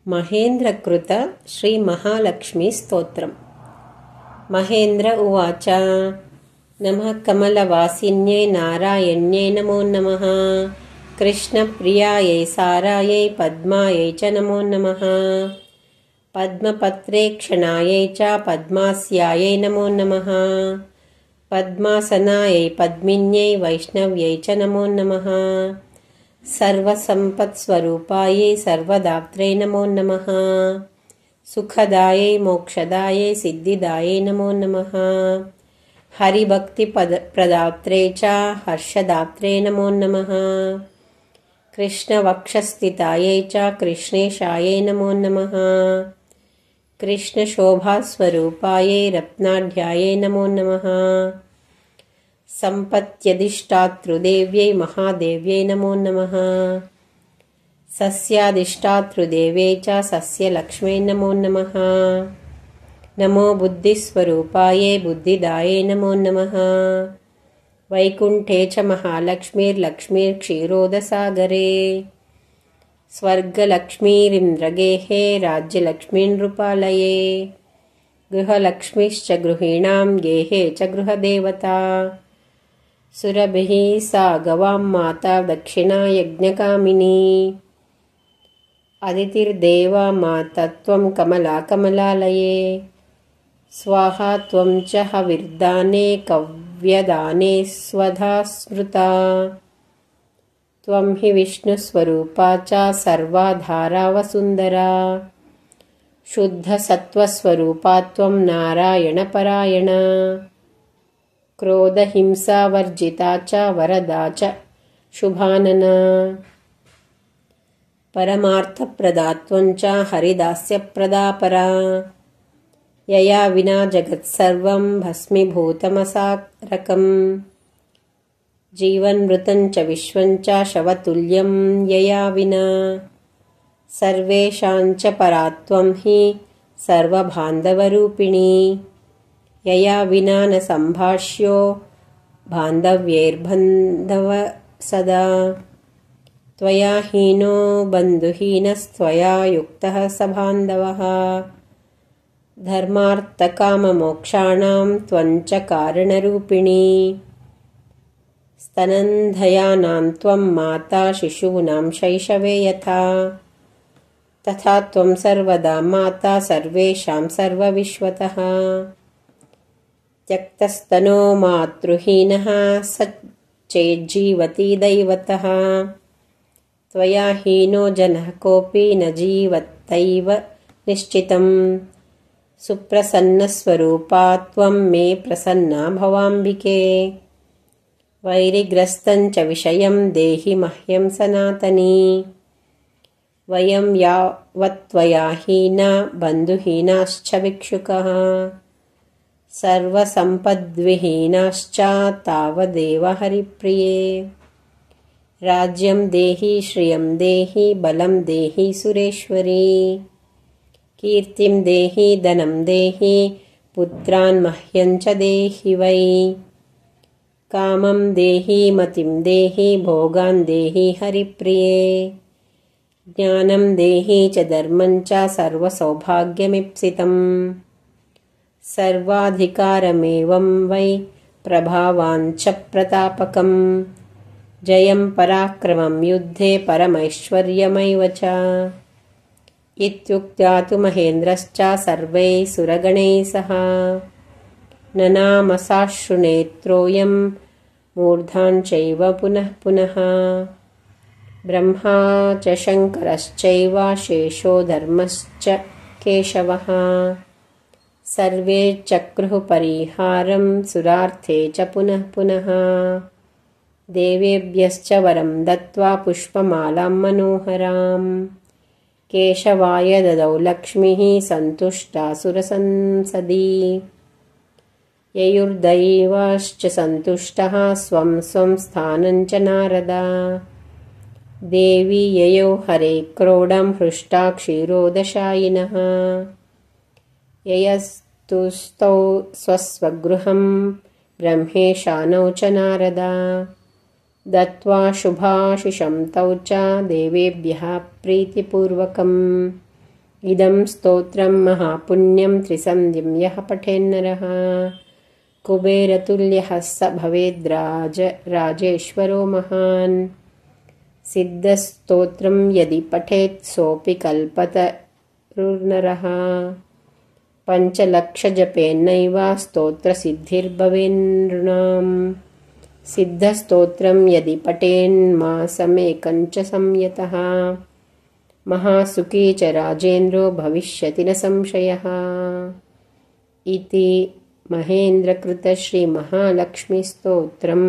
महेन्द्रकृत श्रीमहालक्ष्मीस्तोत्रम्। महेन्द्र उवाच। नमः कमलवासिन्यै नारायण्यै नमो नमः। कृष्णप्रियायै सारायै पद्मायै च नमो नमः। पद्मपत्रेक्षणायै च पद्मास्यायै नमो नमः। पद्मासनायै पद्मिन्यै वैष्णव्यै च नमो नमः। सर्वसम्पत्स्वरूपायै सर्वदात्रे नमो नमः। सुखदायै मोक्षदायै सिद्धिदायै नमो नमः। हरिभक्तिप्रदात्रे च हर्षदात्रे नमो नमः। कृष्णवक्षस्थितायै च कृष्णेशायै नमो नमः। कृष्णशोभास्वरूपायै रत्नाढ्यायै नमो नमः। सम्पत्यधिष्ठातृदेव्यै महादेव्यै नमो नमः। सस्याधिष्ठातृदेव्यै च सस्यलक्ष्म्यै नमो नमः। नमो बुद्धिस्वरूपायै बुद्धिदायै नमो नमः। वैकुण्ठे च महालक्ष्मीर्लक्ष्मीर्क्षीरोदसागरे। स्वर्गलक्ष्मीरिन्द्रगेहे राज्यलक्ष्मीनृपालये। गृहलक्ष्मीश्च गृहीणां गेहे च गृहदेवता। सुरभिः सा गवां माता दक्षिणा यज्ञकामिनी। अदितिर्देवा माता त्वं कमला कमलालये। स्वाहा त्वं च हविर्दाने कव्यदाने स्वधा स्मृता। त्वं हि विष्णुस्वरूपा च सर्वाधारा वसुन्धरा। शुद्धसत्त्वस्वरूपा त्वं नारायणपरायणा। क्रोधहिंसावर्जिता च वरदा च शुभानना। परमार्थप्रदा त्वं च हरिदास्यप्रदा परा। यया विना जगत्सर्वं भस्मीभूतमसारकम्। जीवन्मृतं च विश्वं च शवतुल्यं यया विना। सर्वेषां च परा त्वं हि सर्वबान्धवरूपिणी। यया विना न सम्भाष्यो बान्धव्यैर्बान्धव सदा। त्वया हीनो बन्धुहीनस्त्वया युक्तः स बान्धवः। धर्मार्थकाममोक्षाणां त्वं च कारणरूपिणी। स्तनन्धयानां त्वं माता शिशूनां शैशवे यथा। तथा त्वं सर्वदा माता सर्वेषां सर्वविश्वतः। त्यक्तस्तनो मातृहीनः स चेज्जीवति दैवतः। त्वया हीनो जनः कोऽपि न जीवत्यैव निश्चितम्। सुप्रसन्नस्वरूपा त्वं मे प्रसन्ना भवाम्बिके। वैरिग्रस्तं च विषयं देहि मह्यं सनातनी। वयं यावत्त्वया हीना बन्धुहीनाश्च भिक्षुकः। सर्वसम्पद्विहीनाश्च तावदेव हरिप्रिये। राज्यं देहि श्रियं देहि बलं देहि सुरेश्वरी। कीर्तिं देहि धनं देहि पुत्रान् मह्यं च देहि वै। कामं देहि मतिं देहि भोगान् देहि हरिप्रिये। ज्ञानं देहि च धर्मं च सर्वसौभाग्यमीप्सितम्। सर्वाधिकारमेवं वै प्रभावान् च प्रतापकम्। जयं पराक्रमं युद्धे परमैश्वर्यमेव च। इत्युक्त्या तु महेन्द्रश्च सर्वैः सुरगणैः सह। ननामसाश्रुनेत्रोऽयं मूर्धां चैव पुनः पुनः। ब्रह्मा च शङ्करश्चैव शेषो धर्मश्च केशवः। सर्वे चक्रुः परिहारं सुरार्थे च पुनः पुनः। देवेभ्यश्च वरं दत्त्वा पुष्पमालां मनोहरां। केशवाय ददौ लक्ष्मीः सन्तुष्टा सुरसंसदि। ययुर्दैवाश्च सन्तुष्टः स्वं स्वं स्थानं च नारदा। देवी ययौ हरे क्रोडं हृष्टा क्षीरोदशायिनः। ययस्तुस्तौ स्वस्वगृहं ब्रह्मेशानौ च नारदा। दत्त्वा शुभाशिषं तौ च देवेभ्यः प्रीतिपूर्वकम्। इदं स्तोत्रं महापुण्यं त्रिसन्ध्यं यः पठेन्नरः कुबेरतुल्यः स भवेद्राजेश्वरो महान् सिद्धस्तोत्रं यदि पठेत् सोऽपि कल्पतरुर्नरः पञ्चलक्षजपेनैव स्तोत्रसिद्धिर्भवेन्नृणाम् सिद्धस्तोत्रं यदि पठेन्मासमेकञ्च संयतः महासुखी च राजेन्द्रो भविष्यति न संशयः इति महेन्द्रकृत श्रीमहालक्ष्मीस्तोत्रम्।